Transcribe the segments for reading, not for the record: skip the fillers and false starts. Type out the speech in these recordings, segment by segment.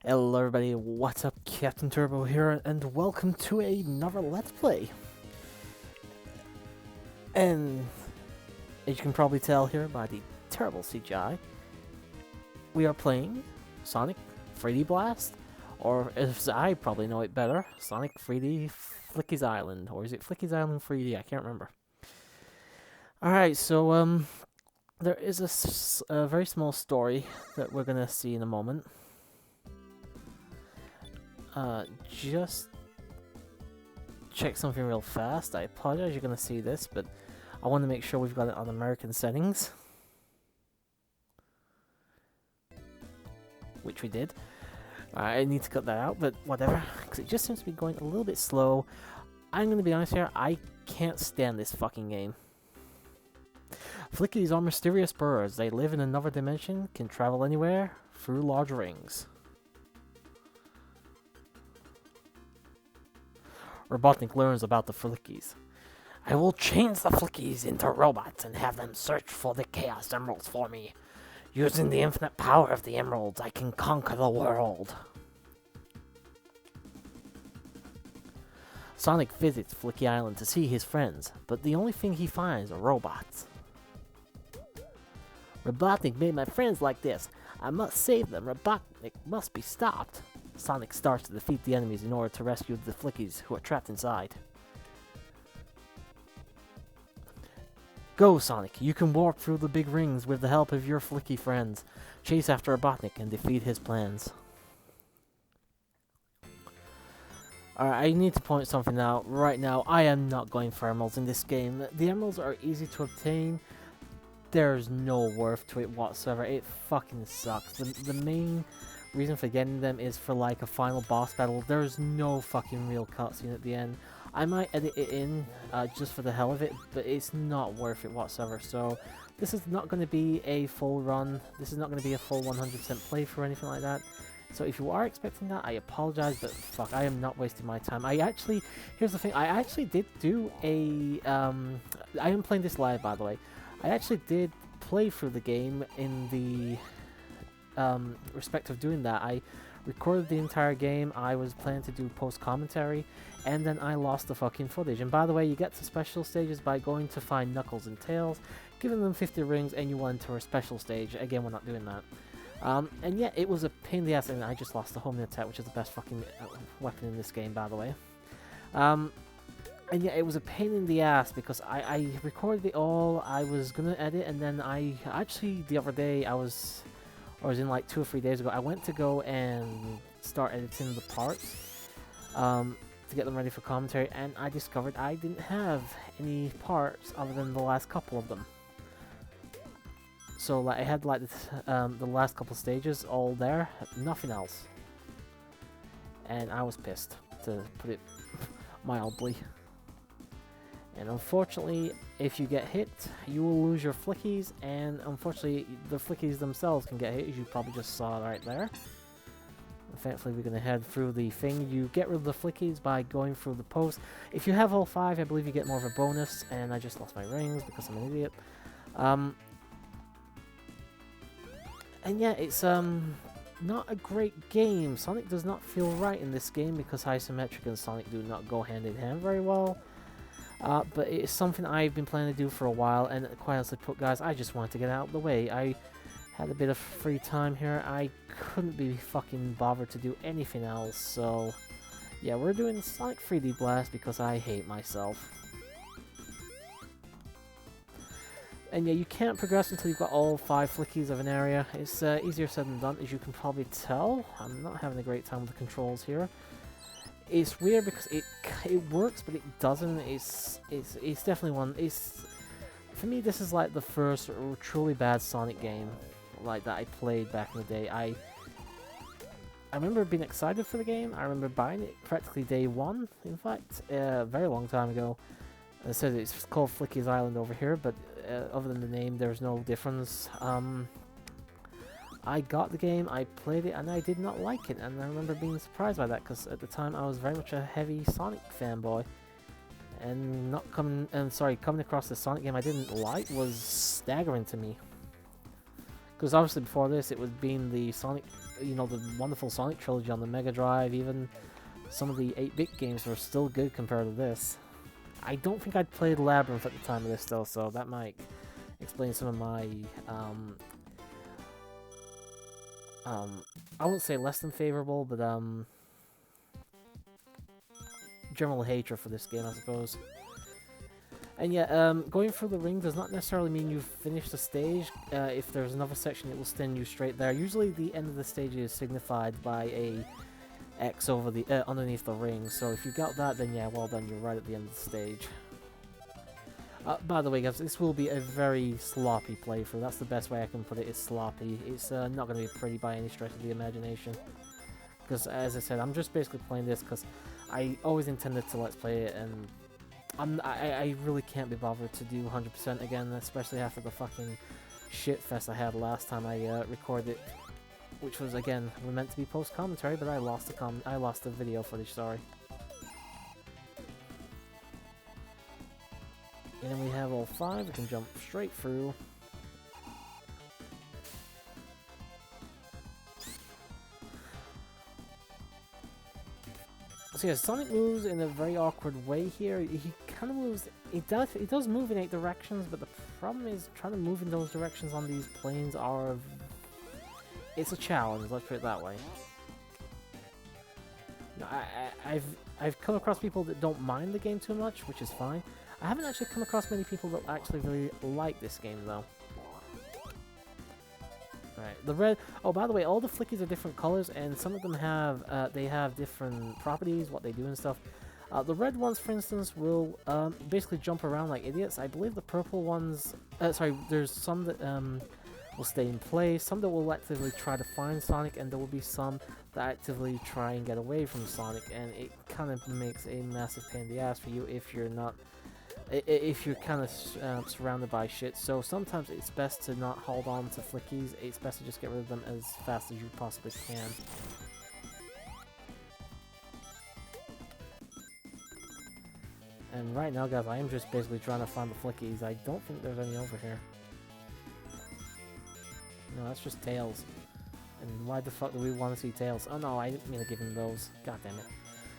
Hello everybody, what's up? Captain Turbo here, and welcome to another Let's Play. And as you can probably tell here by the terrible CGI, we are playing Sonic 3D Blast, or as I probably know it better, Sonic 3D Flicky's Island, or is it Flicky's Island 3D? I can't remember. Alright, so there is a very small story that we're gonna see in a moment. Just check something real fast. I apologize you're going to see this, but I want to make sure we've got it on American settings. Which we did. I need to cut that out, but whatever, because it just seems to be going a little bit slow. I'm going to be honest here, I can't stand this fucking game. Flickies are mysterious birds. They live in another dimension, can travel anywhere through large rings. Robotnik learns about the Flickies. I will change the Flickies into robots and have them search for the Chaos Emeralds for me. Using the infinite power of the emeralds, I can conquer the world. Sonic visits Flicky Island to see his friends, but the only thing he finds are robots. Robotnik made my friends like this. I must save them. Robotnik must be stopped. Sonic starts to defeat the enemies in order to rescue the Flickies who are trapped inside. Go, Sonic! You can warp through the big rings with the help of your Flicky friends. Chase after Robotnik and defeat his plans. Alright, I need to point something out. Right now, I am not going for emeralds in this game. The emeralds are easy to obtain. There's no worth to it whatsoever. It fucking sucks. The main reason for getting them is for like a final boss battle. There's no fucking real cutscene at the end. I might edit it in just for the hell of it, but it's not worth it whatsoever. So this is not going to be a full run. This is not going to be a full 100% playthrough or anything like that. So if you are expecting that, I apologize, but fuck, I am not wasting my time. Here's the thing, I actually did do a, I am playing this live, by the way. I actually did play through the game in the respect of doing that. I recorded the entire game. I was planning to do post-commentary, and then I lost the fucking footage. And by the way, you get to special stages by going to find Knuckles and Tails, giving them 50 rings, and you went to a special stage. Again, we're not doing that. And yeah, it was a pain in the ass, and I just lost the homing attack, which is the best fucking weapon in this game, by the way. And yeah, it was a pain in the ass because I recorded it all. I was gonna edit, and then I actually the other day I was in like 2 or 3 days ago, I went to go and start editing the parts to get them ready for commentary, and I discovered I didn't have any parts other than the last couple of them. So like I had like the last couple stages all there, nothing else, and I was pissed, to put it mildly. And unfortunately, if you get hit, you will lose your Flickies, and unfortunately, the Flickies themselves can get hit, as you probably just saw right there. And thankfully, we're going to head through the thing. You get rid of the Flickies by going through the post. If you have all 5, I believe you get more of a bonus, and I just lost my rings because I'm an idiot. And yeah, it's not a great game. Sonic does not feel right in this game because isometric and Sonic do not go hand in hand very well. But it's something I've been planning to do for a while, and quite honestly put, guys, I just wanted to get out of the way. I had a bit of free time here. I couldn't be fucking bothered to do anything else, so yeah, we're doing Sonic 3D Blast because I hate myself. And yeah, you can't progress until you've got all 5 Flickies of an area. It's easier said than done, as you can probably tell. I'm not having a great time with the controls here. It's weird because it works, but it doesn't. It's definitely one. For me, this is like the first truly bad Sonic game like that I played back in the day. I remember being excited for the game. I remember buying it practically day one. In fact, a very long time ago. It says it's called Flicky's Island over here, but other than the name, there's no difference. I got the game, I played it, and I did not like it, and I remember being surprised by that, because at the time I was very much a heavy Sonic fanboy, and coming across the Sonic game I didn't like was staggering to me. Because obviously before this, it was being the Sonic you know, the wonderful Sonic trilogy on the Mega Drive, even some of the 8-bit games were still good compared to this. I don't think I'd played Labyrinth at the time of this though, so that might explain some of my, I won't say less than favorable, but, general hatred for this game, I suppose. And yeah, going through the ring does not necessarily mean you've finished the stage. If there's another section, it will send you straight there. Usually the end of the stage is signified by a X over the underneath the ring, so if you got that, then yeah, well done, you're right at the end of the stage. By the way, guys, this will be a very sloppy playthrough. That's the best way I can put it, is sloppy. It's not going to be pretty by any stretch of the imagination. Because, as I said, I'm just basically playing this because I always intended to let's play it, and I really can't be bothered to do 100% again, especially after the fucking shit fest I had last time I recorded it, which was, again, meant to be post-commentary, but I lost the video footage, sorry. And then we have all 5, we can jump straight through. So yeah, Sonic moves in a very awkward way here. He kind of moves, he does move in 8 directions, but the problem is trying to move in those directions on these planes are, it's a challenge, let's put it that way. No, I've come across people that don't mind the game too much, which is fine. I haven't actually come across many people that actually really like this game, though. Right, the red... Oh, by the way, all the flickies are different colors, and some of them have, they have different properties, what they do and stuff. The red ones, for instance, will basically jump around like idiots. I believe the purple ones... sorry, there's some that will stay in place, some that will actively try to find Sonic, and there will be some that actively try and get away from Sonic, and it kind of makes a massive pain in the ass for you if you're not... If you're kind of surrounded by shit. So sometimes it's best to not hold on to flickies, it's best to just get rid of them as fast as you possibly can. And right now, guys, I am just basically trying to find the flickies. I don't think there's any over here. No, that's just Tails. And why the fuck do we want to see Tails? Oh no, I didn't mean to give him those. God damn it.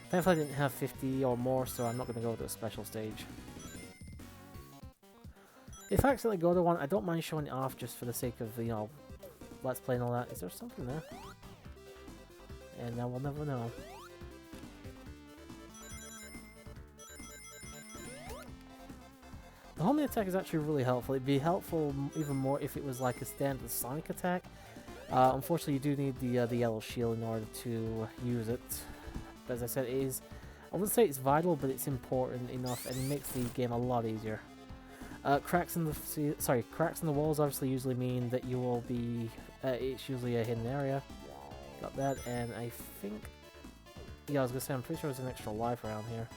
Thankfully I didn't have 50 or more, so I'm not going to go to a special stage. If I accidentally go to one, I don't mind showing it off just for the sake of, you know, let's play and all that. Is there something there? And now we'll never know. The homing attack is actually really helpful. It'd be helpful even more if it was like a standard Sonic attack. Unfortunately, you do need the yellow shield in order to use it. But as I said, it is... I wouldn't say it's vital, but it's important enough, and it makes the game a lot easier. Cracks in the walls obviously usually mean that you will be, it's usually a hidden area. Got that, and I think, yeah, I was gonna say, I'm pretty sure there's an extra life around here.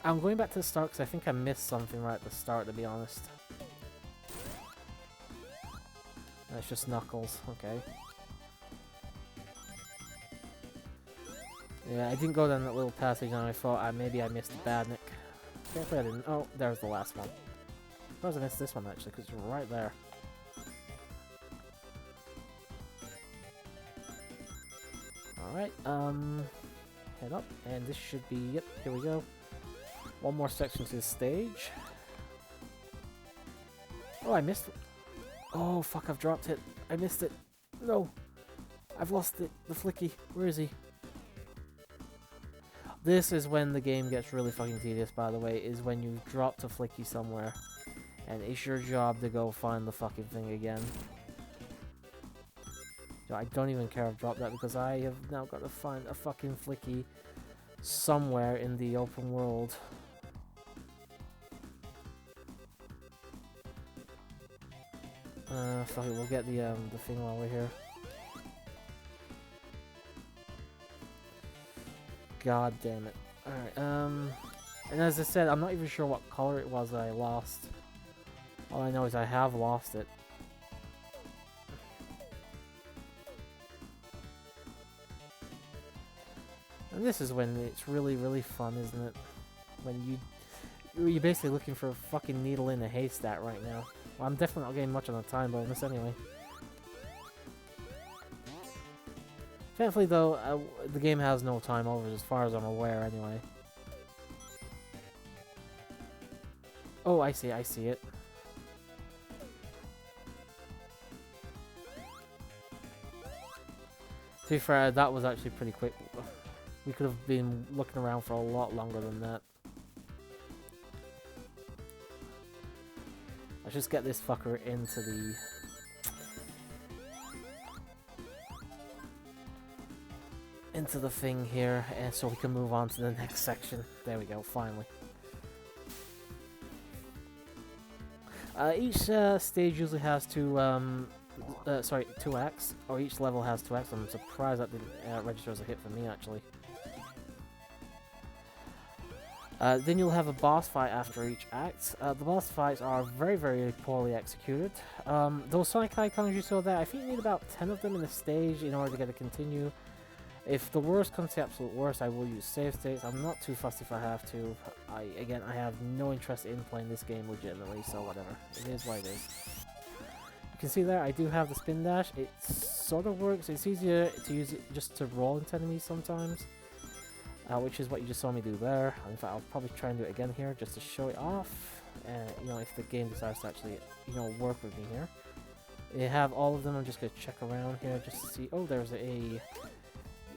I'm going back to the start because I think I missed something right at the start, to be honest. That's just Knuckles, okay. Yeah, I didn't go down that little passage and I thought maybe I missed the Badnik. Thankfully I didn't. Oh, there's the last one. I suppose I missed this one actually, because it's right there. Alright, head up, and this should be, yep, here we go. One more section to the stage. Oh, I missed it. Oh, fuck, I've dropped it. I missed it. No. I've lost it. The flicky. Where is he? This is when the game gets really fucking tedious, by the way, is when you dropped a flicky somewhere. And it's your job to go find the fucking thing again. So I don't even care I've dropped that, because I have now got to find a fucking flicky somewhere in the open world. Fuck it, we'll get the thing while we're here. God damn it. Alright, and as I said, I'm not even sure what color it was that I lost. All I know is I have lost it. And this is when it's really, really fun, isn't it? When you're basically looking for a fucking needle in a haystack right now. Well, I'm definitely not getting much on the time bonus anyway. Thankfully, though, the game has no time overs as far as I'm aware anyway. Oh, I see it. To be fair, that was actually pretty quick. We could have been looking around for a lot longer than that. Let's just get this fucker into the thing here, and so we can move on to the next section. There we go, finally. Each stage usually has two acts, or each level has 2 acts. I'm surprised that didn't register as a hit for me, actually. Then you'll have a boss fight after each act. The boss fights are very, very poorly executed. Those Sonic icons you saw there, I think you need about 10 of them in a stage in order to get a continue. If the worst comes to the absolute worst, I will use save states. I'm not too fussed if I have to. Again, I have no interest in playing this game legitimately, so whatever. It is what it is. You can see there, I do have the spin dash. It sort of works. It's easier to use it just to roll into enemies sometimes, which is what you just saw me do there. In fact, I'll probably try and do it again here just to show it off. You know, if the game decides to actually, you know, work with me here. You have all of them. I'm just gonna check around here just to see. Oh, there's a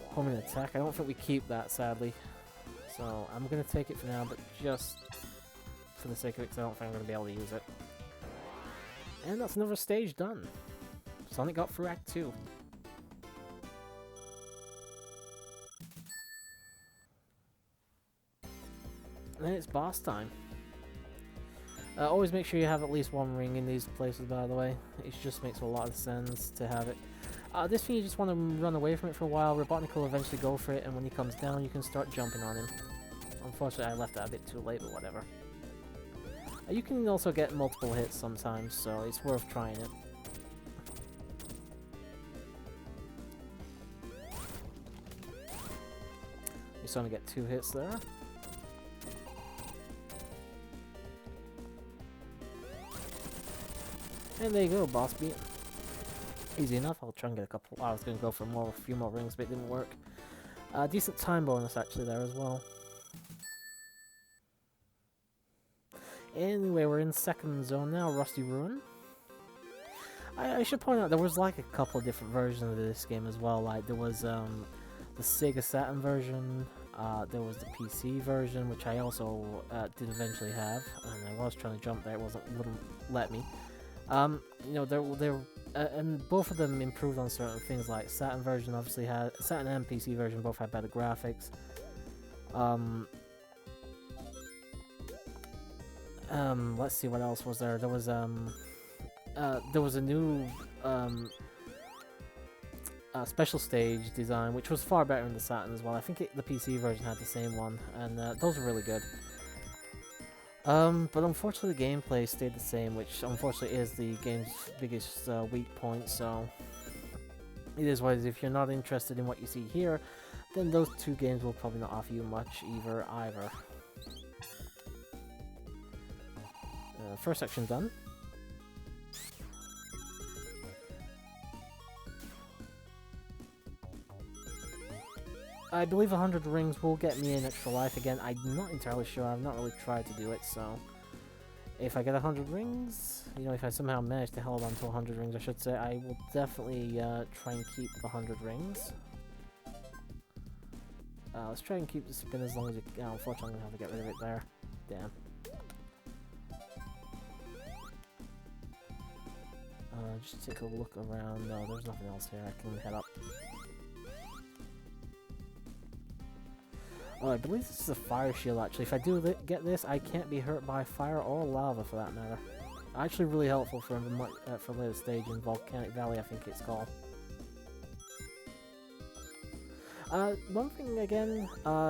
homing attack. I don't think we keep that, sadly. So I'm gonna take it for now, but just for the sake of it, because I don't think I'm gonna be able to use it. And that's another stage done. Sonic got through Act 2. And it's boss time. Always make sure you have at least 1 ring in these places, by the way. It just makes a lot of sense to have it. This thing, you just want to run away from it for a while. Robotnik will eventually go for it, and when he comes down, you can start jumping on him. Unfortunately, I left that a bit too late, but whatever. You can also get multiple hits sometimes, so it's worth trying it. You saw me get 2 hits there. And there you go, boss beat. Easy enough. I'll try and get a couple. I was going to go for a few more rings, but it didn't work. Decent time bonus actually there as well. Anyway, we're in second zone now, Rusty Ruin. I should point out there was like a couple of different versions of this game as well. Like there was the Sega Saturn version, there was the PC version, which I also did eventually have, and I was trying to jump there, it wouldn't let me. You know, and both of them improved on certain things. Like Saturn version obviously had Saturn and PC version both had better graphics. Let's see what else was there. There was a new special stage design, which was far better in the Saturn as well. I think the PC version had the same one, and those were really good. But unfortunately the gameplay stayed the same, which unfortunately is the game's biggest weak point, so it is what it is. If you're not interested in what you see here, then those 2 games will probably not offer you much either. First section done. I believe 100 rings will get me an extra life again. I'm not entirely sure. I've not really tried to do it, so if I get 100 rings, you know, if I somehow manage to hold on to 100 rings, I should say, I will definitely try and keep the 100 rings. Let's try and keep the spin as long as you can. Unfortunately, I'm going to have to get rid of it there. Damn. Just take a look around. No, there's nothing else here. I can head up. Oh, I believe this is a fire shield, actually. If I do get this, I can't be hurt by fire or lava, for that matter. Actually really helpful for later stage in Volcanic Valley, I think it's called. One thing again,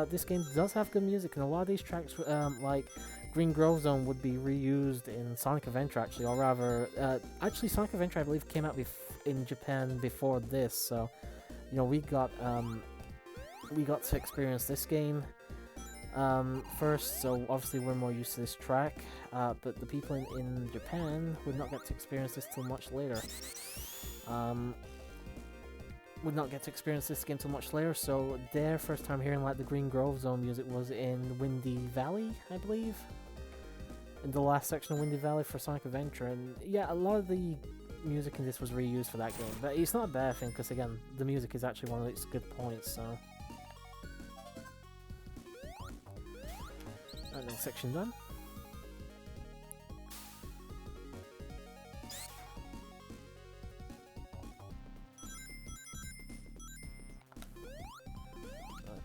this game does have good music, and a lot of these tracks, like Green Grove Zone, would be reused in Sonic Adventure, actually, or rather, actually Sonic Adventure, I believe, came out in Japan before this, so, you know, we got, we got to experience this game first, so obviously we're more used to this track, but the people in Japan would not get to experience this till much later. Would not get to experience this game till much later, so their first time hearing like the Green Grove Zone music was in Windy Valley, I believe. In the last section of Windy Valley for Sonic Adventure, and yeah, a lot of the music in this was reused for that game, but it's not a bad thing, because again, the music is actually one of its good points, so... Alright, next section done.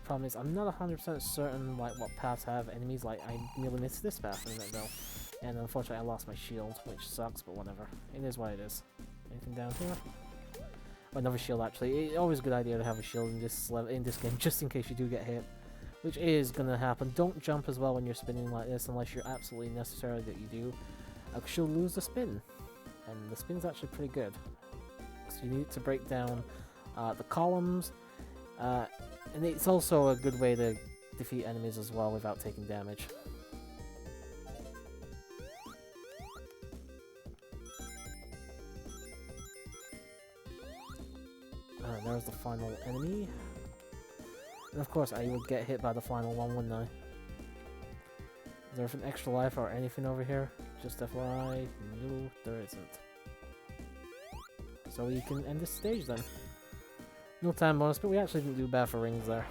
Problem is, I'm not 100% certain like what paths have enemies. Like, I nearly missed this path in it though, and unfortunately I lost my shield, which sucks, but whatever. It is what it is. Anything down here? Oh, another shield actually. It's always a good idea to have a shield in this game, just in case you do get hit, which is gonna happen. Don't jump as well when you're spinning like this, unless you're absolutely necessary that you do, because you'll lose the spin, and the spin's actually pretty good. So you need to break down the columns. And it's also a good way to defeat enemies as well without taking damage. Alright, there's the final enemy. And of course I would get hit by the final one, wouldn't I? Is there an extra life or anything over here? Just FYI, no, there isn't. So we can end this stage then. No time bonus, but we actually didn't do bad for rings there.